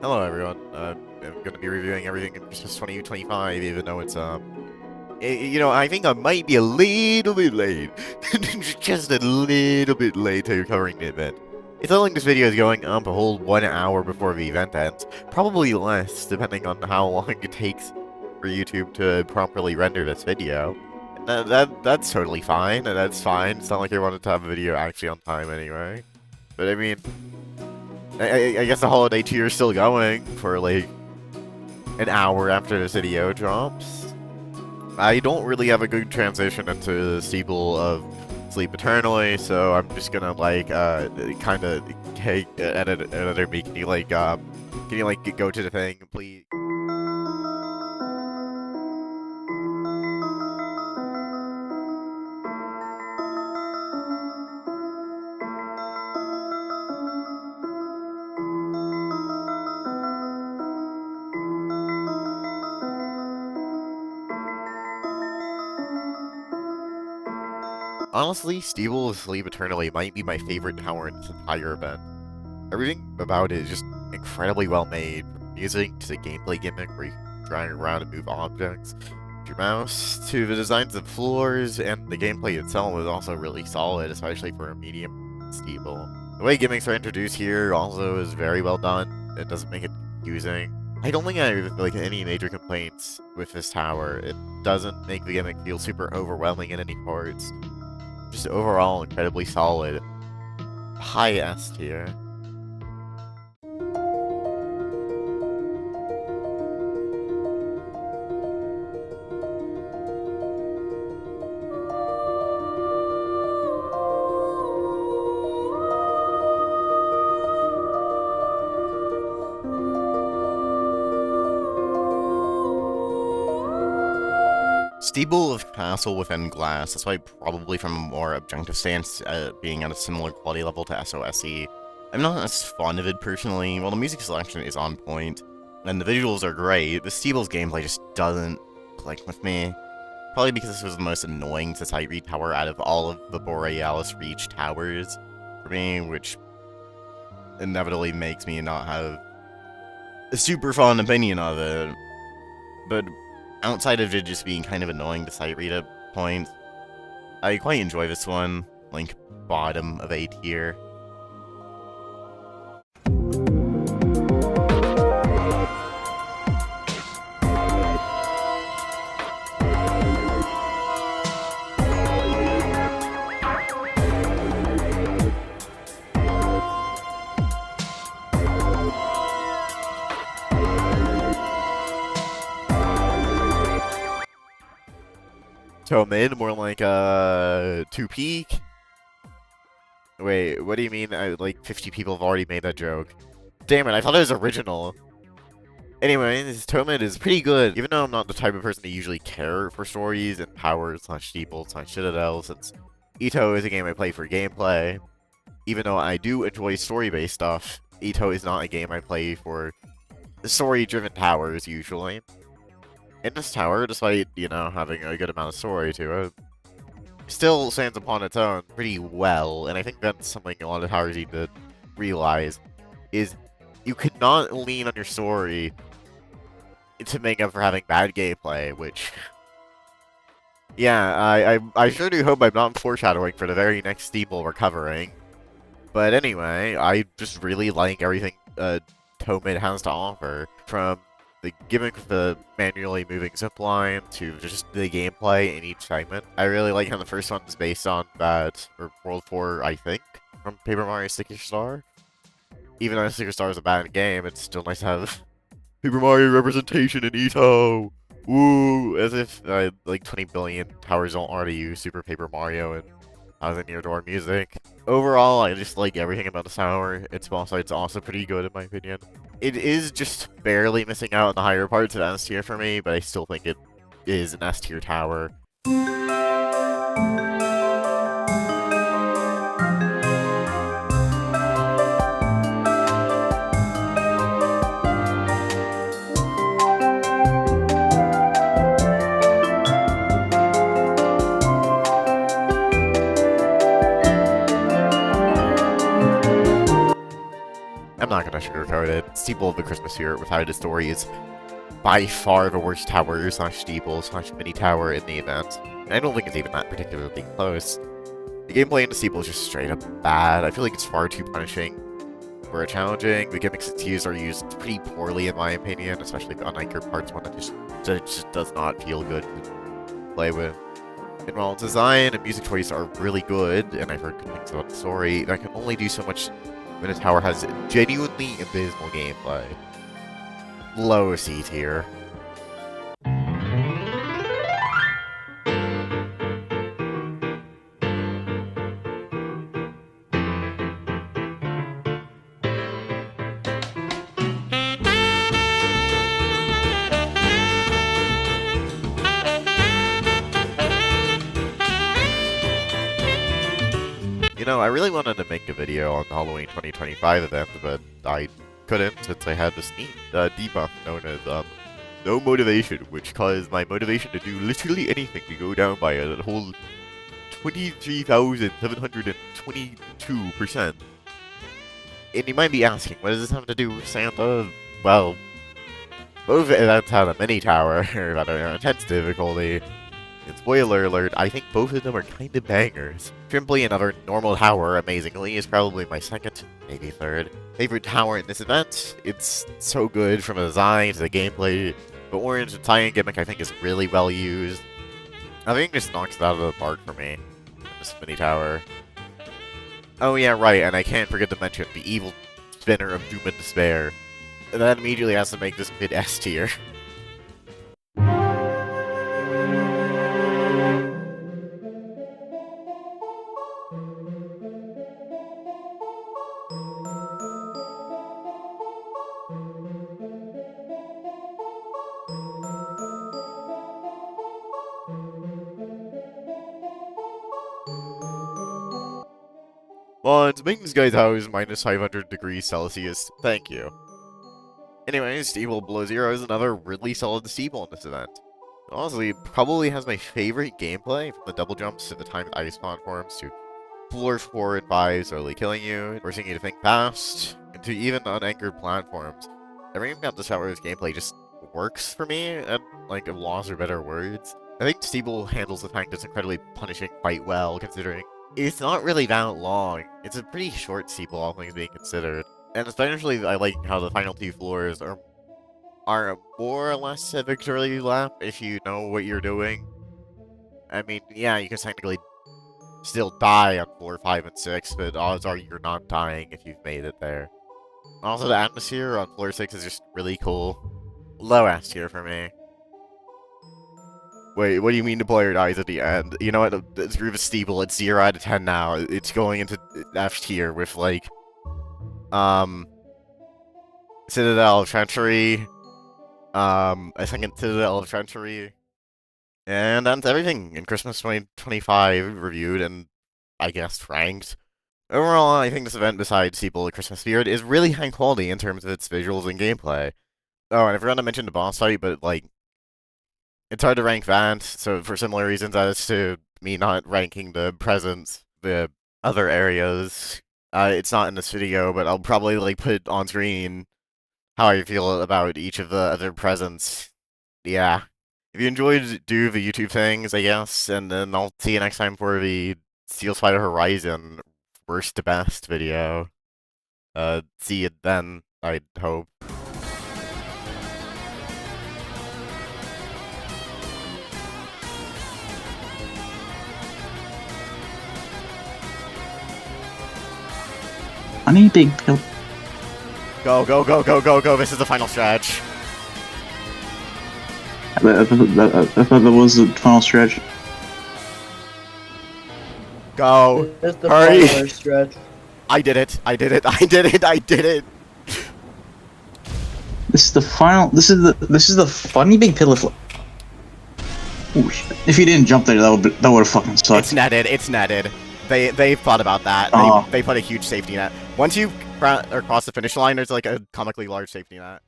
Hello everyone. I'm gonna be reviewing everything in Christmas 2025, even though it's I think I might be a little bit late, just a little bit late to covering the event. It's not like this video is going up a whole 1 hour before the event ends, probably less, depending on how long it takes for YouTube to properly render this video. And that's totally fine. That's fine. It's not like I wanted to have a video actually on time anyway. But I mean. I guess the holiday tier is still going for like an hour after this video drops. I don't really have a good transition into the steeple of Sleep Eternally, so I'm just gonna like kind of hey editor me. Can you like go to the thing, please? Honestly, Steeple of Sleep Eternally might be my favorite tower in this entire event. Everything about it is just incredibly well made, from music to the gameplay gimmick where you can drag around and move objects with your mouse, to the designs of floors, and the gameplay itself is also really solid, especially for a medium steeple. The way gimmicks are introduced here also is very well done. It doesn't make it confusing. I don't think I have like any major complaints with this tower. It doesn't make the gimmick feel super overwhelming in any parts. Just overall incredibly solid. High S tier. Steeple of Castle Within Glass, despite probably from a more objective stance, being at a similar quality level to SOSE. I'm not as fond of it personally. While the music selection is on point, and the visuals are great, the Steeple's gameplay just doesn't click with me. Probably because this was the most annoying Society tower out of all of the Borealis Reach towers for me, which inevitably makes me not have a super fond opinion of it. But outside of it just being kind of annoying to sight read at points, I quite enjoy this one. Like, bottom of A tier. Toe mid, more like two peak. Wait, what do you mean? Like 50 people have already made that joke. Damn it, I thought it was original. Anyway, this toe mid is pretty good. Even though I'm not the type of person to usually care for stories and powers slash steeple slash citadel, since Ito is a game I play for gameplay. Even though I do enjoy story-based stuff, Ito is not a game I play for story-driven towers usually. In this tower, despite, having a good amount of story to it, still stands upon its own pretty well, and I think that's something a lot of towers need to realize, is you cannot lean on your story to make up for having bad gameplay, which... Yeah, I sure do hope I'm not foreshadowing for the very next steeple we're covering. But anyway, I just really like everything Tomid has to offer, from the gimmick of the manually moving zipline to just the gameplay in each segment. I really like how the first one is based on that, or World 4, I think, from Paper Mario Sticker Star. Even though Sticker Star is a bad game, it's still nice to have Paper Mario representation in Ito! Woo! As if, like 20 billion towers don't already use Super Paper Mario and Thousand Year Door music. Overall, I just like everything about the tower. Its boss fight's also pretty good in my opinion. It is just barely missing out on the higher parts of S tier for me, but I still think it is an S tier tower. I'm not gonna sugarcoat it. Steeple of the Christmas Spirit without a story is by far the worst tower slash steeple slash mini tower in the event. I don't think it's even that particularly close. The gameplay in the steeple is just straight up bad. I feel like it's far too punishing for challenging. The gimmicks it's used are used pretty poorly in my opinion, especially the unanchored parts one that just does not feel good to play with. And while design and music choice are really good, and I've heard good things about the story, that can only do so much when a tower has genuinely abysmal gameplay. Low C tier. You know, I really wanted to make a video on the Halloween 2025 event, but I couldn't since I had this neat debuff known as no motivation, which caused my motivation to do literally anything to go down by a whole 23,722%. And you might be asking, what does this have to do with Santa? Well, both events had a mini tower that are intense difficulty. And spoiler alert, I think both of them are kind of bangers. Simply another normal tower, amazingly, is probably my second, maybe third, favorite tower in this event. It's so good from the design to the gameplay. The orange and cyan gimmick I think is really well used. I think just knocks it out of the park for me. This mini tower. Oh yeah, right, and I can't forget to mention the evil spinner of Doom and Despair. That immediately has to make this mid S tier. Mods, make this guy's house minus 500 degrees Celsius. Thank you. Anyways, Steeple Below Zero is another really solid steeple in this event. Honestly, it probably has my favorite gameplay, from the double jumps to the timed ice platforms to floor 4 and 5 slowly killing you, forcing you to think fast, and to even unanchored platforms. Everything about this tower's gameplay just works for me, and, like, lost or better words. I think Steeple handles the fact it's incredibly punishing quite well, considering it's not really that long. It's a pretty short steeple, all things being considered. And especially, I like how the final 2 floors are more or less a victory lap if you know what you're doing. I mean, yeah, you can technically still die on floor 5 and 6, but odds are you're not dying if you've made it there. Also, the atmosphere on floor 6 is just really cool. Low S tier for me. Wait, what do you mean the player dies at the end? You know what, the Groove of Steeple, it's 0 out of 10 now. It's going into F tier with, like, Citadel of Treachery, I think it's Citadel of Treachery, and that's everything in Christmas 2025 reviewed and, I guess, ranked. Overall, I think this event, besides Steeple the Christmas Spirit, is really high quality in terms of its visuals and gameplay. Oh, and I forgot to mention the boss fight, but, like, it's hard to rank that, so for similar reasons as to me not ranking the presents, the other areas. It's not in this video, but I'll probably, like, put on screen how I feel about each of the other presents. Yeah. If you enjoyed, do the YouTube things, I guess, and then I'll see you next time for the Steelspire Horizon worst to best video. See you then, I hope. I need big pill. Go, go, go, go, go, go, this is the final stretch. I thought that was the final stretch. Go. It's the Hurry. final stretch. I did it, I did it, I did it, I did it! This is the final. This is the funny big pillar flip. Ooh, shit. If you didn't jump there, that would have fucking sucked. It's netted, it's netted. They thought about that. Oh. They put a huge safety net. Once you cross the finish line, there's like a comically large safety net.